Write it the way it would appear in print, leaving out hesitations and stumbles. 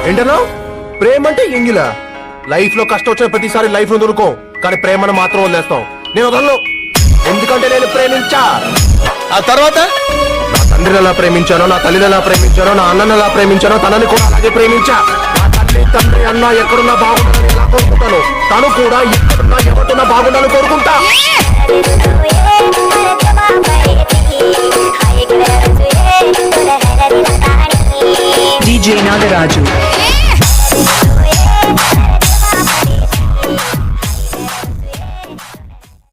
ఏంటన్నా ప్రేమ అంటే ఎంగిల లైఫ్ లో కష్టం వచ్చిన ప్రతిసారి లైఫ్ ను దొరుకో కానీ ప్రేమను మాత్రం వదిలేస్తాం. నేను వదలను, ఎందుకంటే నేను ప్రేమించా. ఆ తర్వాత నా తండ్రిని ఎలా ప్రేమించానో, నా తల్లిని ఎలా ప్రేమించానో, నా అన్నని ఎలా ప్రేమించానో తనని కూడా అలాగే ప్రేమించా. నా తల్లి తండ్రి అన్న ఎక్కడున్నా బాగుండాలని ఎలా కోరుకుంటాను, తను కూడా ఎక్కడున్నా ఎవరున్నా బాగుండాలని కోరుకుంటా. DJ Nagaraju.